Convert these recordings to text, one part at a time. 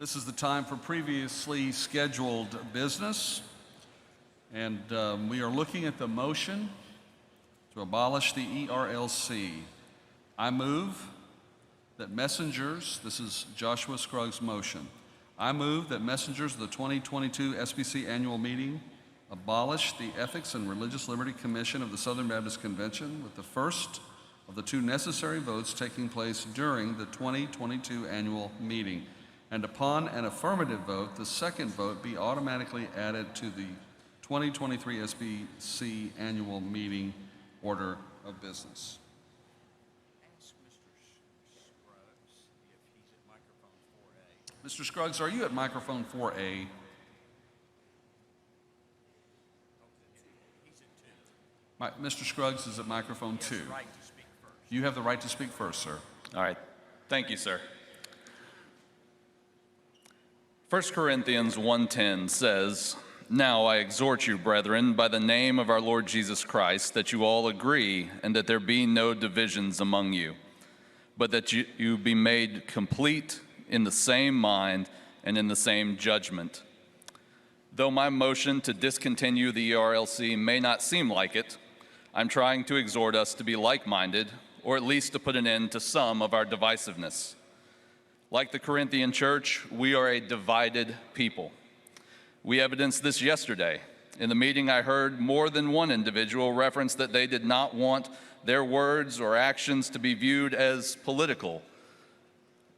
This is the time for previously scheduled business, and we are looking at the motion to abolish the ERLC. I move that messengers, this is Joshua Scruggs' motion, I move that messengers of the 2022 SBC annual meeting abolish the Ethics and Religious Liberty Commission of the Southern Baptist Convention with the first of the two necessary votes taking place during the 2022 annual meeting. And upon an affirmative vote, the second vote be automatically added to the 2023 SBC annual meeting order of business. Ask Mr. Scruggs if he's at microphone 4A. Mr. Scruggs, are you at microphone 4A? He's at 2. Mr. Scruggs is at microphone 2. He has the right to speak first. You have the right to speak first, sir. All right. Thank you, sir. 1 Corinthians 1:10 says, "Now I exhort you, brethren, by the name of our Lord Jesus Christ, that you all agree, and that there be no divisions among you, but that you be made complete in the same mind and in the same judgment." Though my motion to discontinue the ERLC may not seem like it, I'm trying to exhort us to be like-minded, or at least to put an end to some of our divisiveness. Like the Corinthian church, we are a divided people. We evidenced this yesterday. In the meeting, I heard more than one individual reference that they did not want their words or actions to be viewed as political,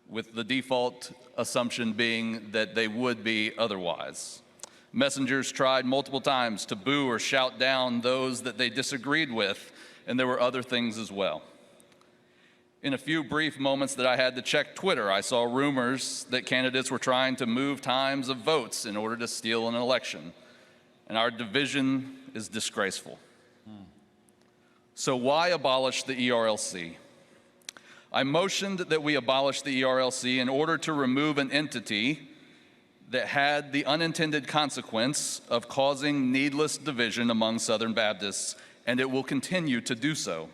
with the default assumption being that they would be otherwise. Messengers tried multiple times to boo or shout down those that they disagreed with, and there were other things as well. In a few brief moments that I had to check Twitter, I saw rumors that candidates were trying to move times of votes in order to steal an election. And our division is disgraceful. So why abolish the ERLC? I motioned that we abolish the ERLC in order to remove an entity that had the unintended consequence of causing needless division among Southern Baptists, and it will continue to do so.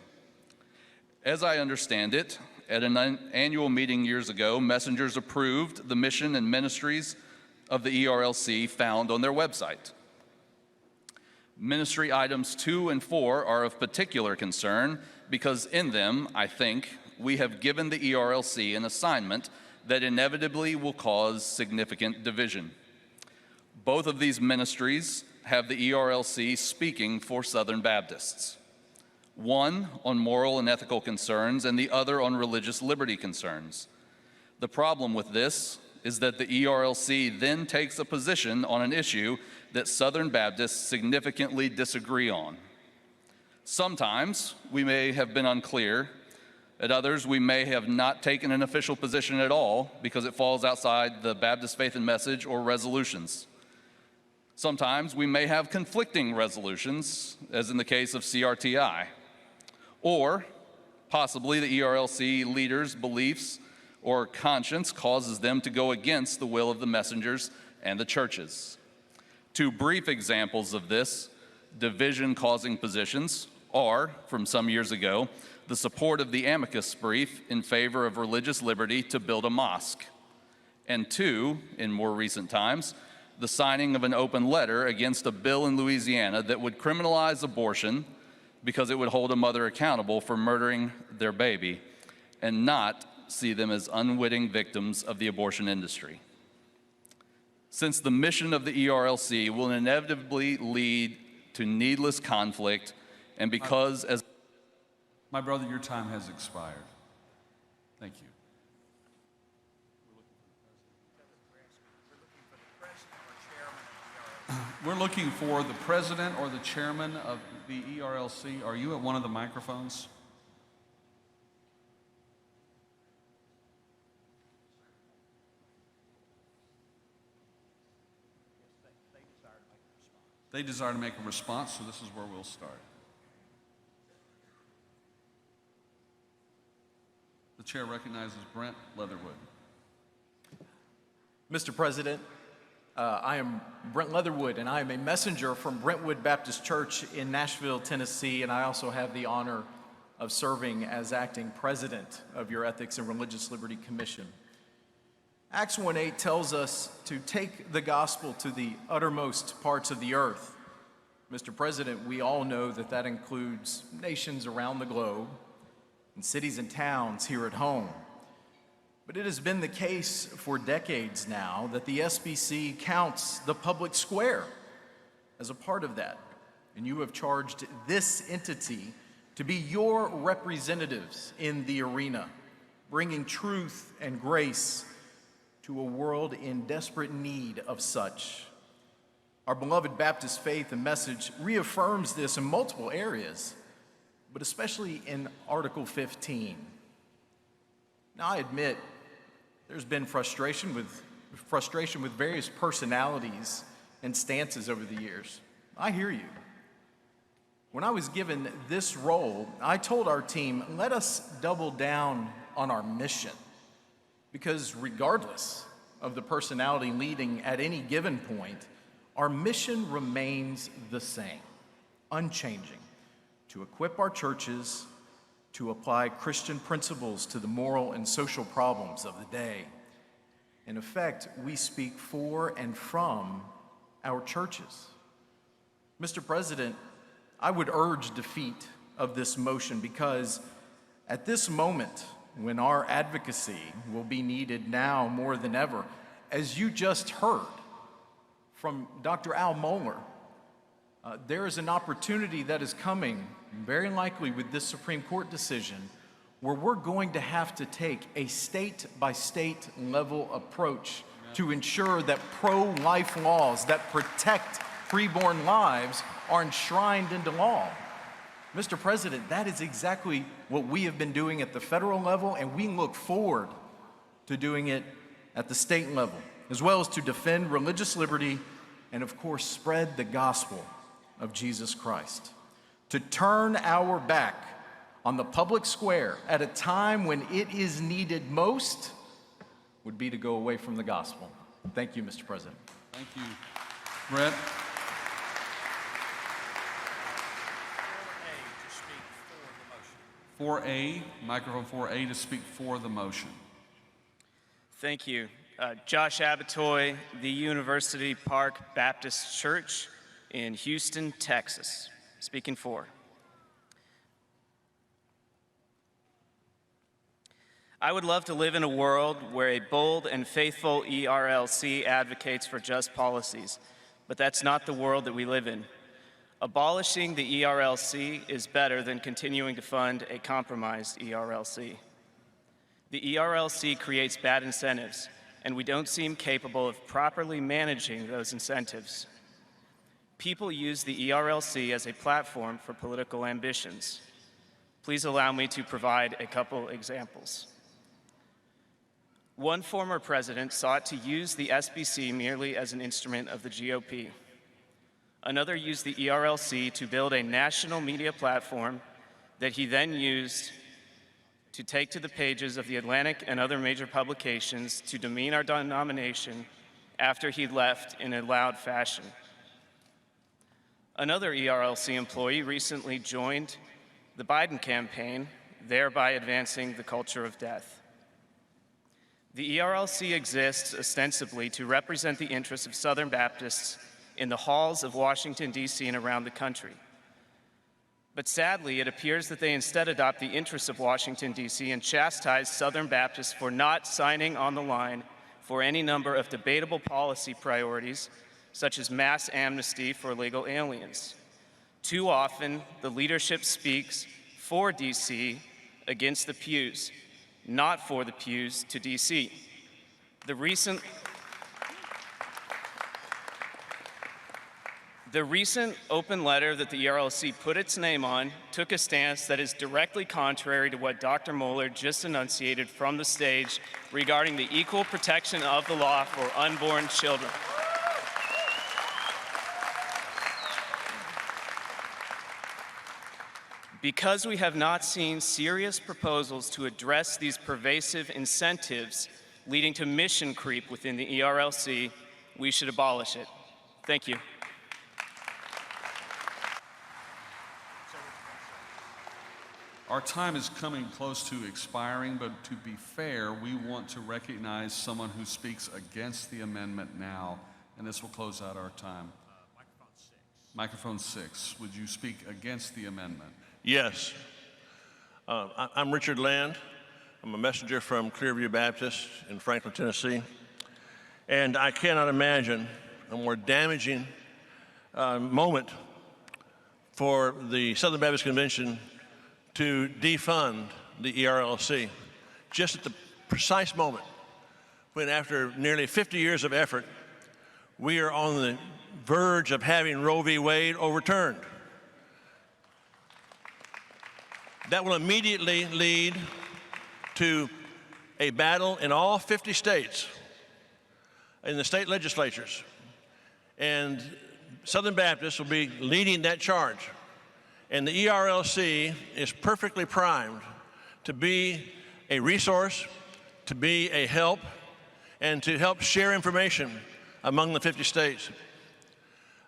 As I understand it, at an annual meeting years ago, messengers approved the mission and ministries of the ERLC found on their website. Ministry items 2 and 4 are of particular concern because in them, I think, we have given the ERLC an assignment that inevitably will cause significant division. Both of these ministries have the ERLC speaking for Southern Baptists. One on moral and ethical concerns, and the other on religious liberty concerns. The problem with this is that the ERLC then takes a position on an issue that Southern Baptists significantly disagree on. Sometimes we may have been unclear. At others, we may have not taken an official position at all because it falls outside the Baptist Faith and Message or resolutions. Sometimes we may have conflicting resolutions, as in the case of CRTI. Or possibly the ERLC leaders' beliefs or conscience causes them to go against the will of the messengers and the churches. Two brief examples of this division-causing positions are, from some years ago, the support of the amicus brief in favor of religious liberty to build a mosque, and two, in more recent times, the signing of an open letter against a bill in Louisiana that would criminalize abortion because it would hold a mother accountable for murdering their baby and not see them as unwitting victims of the abortion industry. Since the mission of the ERLC will inevitably lead to needless conflict, and because as... My brother, your time has expired. Thank you. We're looking for the president or the chairman of the ERLC. Are you at one of the microphones? They desire to make a response, so this is where we'll start. The chair recognizes Brent Leatherwood. Mr. President, I am Brent Leatherwood, and I am a messenger from Brentwood Baptist Church in Nashville, Tennessee, and I also have the honor of serving as acting president of your Ethics and Religious Liberty Commission. Acts 1:8 tells us to take the gospel to the uttermost parts of the earth. Mr. President, we all know that that includes nations around the globe and cities and towns here at home. But it has been the case for decades now that the SBC counts the public square as a part of that. And you have charged this entity to be your representatives in the arena, bringing truth and grace to a world in desperate need of such. Our beloved Baptist faith and message reaffirms this in multiple areas, but especially in Article 15. Now, I admit there's been frustration with various personalities and stances over the years. I hear you. When I was given this role, I told our team, let us double down on our mission. Because regardless of the personality leading at any given point, our mission remains the same, unchanging, to equip our churches to apply Christian principles to the moral and social problems of the day. In effect, we speak for and from our churches. Mr. President, I would urge defeat of this motion because at this moment, when our advocacy will be needed now more than ever, as you just heard from Dr. Al Mohler, there is an opportunity that is coming, very likely with this Supreme Court decision, where we're going to have to take a state-by-state level approach to ensure that pro-life laws that protect preborn lives are enshrined into law. Mr. President, that is exactly what we have been doing at the federal level, and we look forward to doing it at the state level, as well as to defend religious liberty and, of course, spread the gospel of Jesus Christ. To turn our back on the public square at a time when it is needed most would be to go away from the gospel. Thank you, Mr. President. Thank you. Brett? 4A, microphone 4A to speak for the motion. Thank you. Josh Abattoi, the University Park Baptist Church in Houston, Texas, speaking for. I would love to live in a world where a bold and faithful ERLC advocates for just policies, but that's not the world that we live in. Abolishing the ERLC is better than continuing to fund a compromised ERLC. The ERLC creates bad incentives, and we don't seem capable of properly managing those incentives. People use the ERLC as a platform for political ambitions. Please allow me to provide a couple examples. One former president sought to use the SBC merely as an instrument of the GOP. Another used the ERLC to build a national media platform that he then used to take to the pages of The Atlantic and other major publications to demean our denomination after he left in a loud fashion. Another ERLC employee recently joined the Biden campaign, thereby advancing the culture of death. The ERLC exists ostensibly to represent the interests of Southern Baptists in the halls of Washington, D.C. and around the country. But sadly, it appears that they instead adopt the interests of Washington, D.C. and chastise Southern Baptists for not signing on the line for any number of debatable policy priorities, such as mass amnesty for illegal aliens. Too often, the leadership speaks for D.C. against the pews, not for the pews to D.C. The recent open letter that the ERLC put its name on took a stance that is directly contrary to what Dr. Mohler just enunciated from the stage regarding the equal protection of the law for unborn children. Because we have not seen serious proposals to address these pervasive incentives leading to mission creep within the ERLC, we should abolish it. Thank you. Our time is coming close to expiring, but to be fair, we want to recognize someone who speaks against the amendment now, and this will close out our time. Microphone 6, would you speak against the amendment? Yes. I'm Richard Land. I'm a messenger from Clearview Baptist in Franklin, Tennessee. And I cannot imagine a more damaging moment for the Southern Baptist Convention to defund the ERLC, just at the precise moment when, after nearly 50 years of effort, we are on the verge of having Roe v. Wade overturned. That will immediately lead to a battle in all 50 states, in the state legislatures. And Southern Baptists will be leading that charge. And the ERLC is perfectly primed to be a resource, to be a help, and to help share information among the 50 states.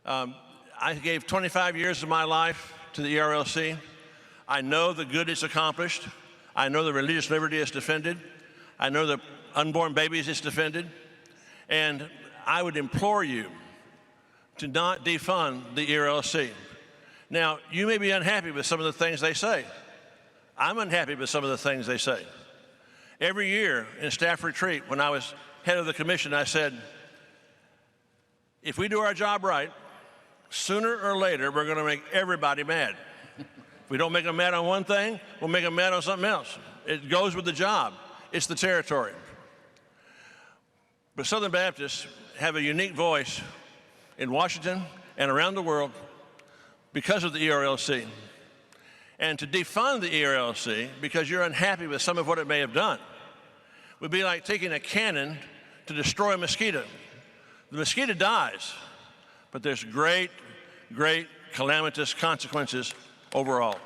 I gave 25 years of my life to the ERLC. I know the good it's accomplished. I know the religious liberty it's defended. I know the unborn babies it's defended. And I would implore you to not defund the ERLC. Now, you may be unhappy with some of the things they say. I'm unhappy with some of the things they say. Every year in staff retreat, when I was head of the commission, I said, if we do our job right, sooner or later, we're going to make everybody mad. If we don't make them mad on one thing, we'll make them mad on something else. It goes with the job. It's the territory. But Southern Baptists have a unique voice in Washington and around the world because of the ERLC. And to defund the ERLC because you're unhappy with some of what it may have done would be like taking a cannon to destroy a mosquito. The mosquito dies, but there's great, great calamitous consequences overall.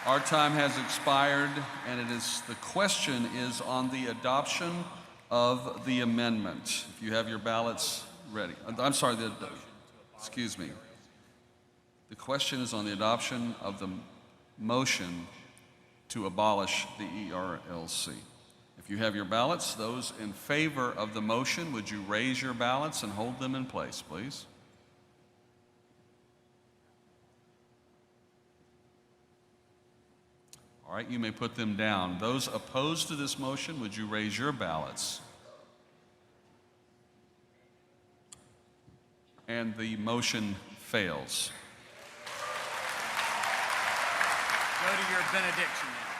Our time has expired, and the question is on the adoption of the amendment. If you have your ballots ready. I'm sorry, excuse me. The question is on the adoption of the motion to abolish the ERLC. If you have your ballots, those in favor of the motion, would you raise your ballots and hold them in place, please? All right, you may put them down. Those opposed to this motion, would you raise your ballots? And the motion fails. Go to your benediction now.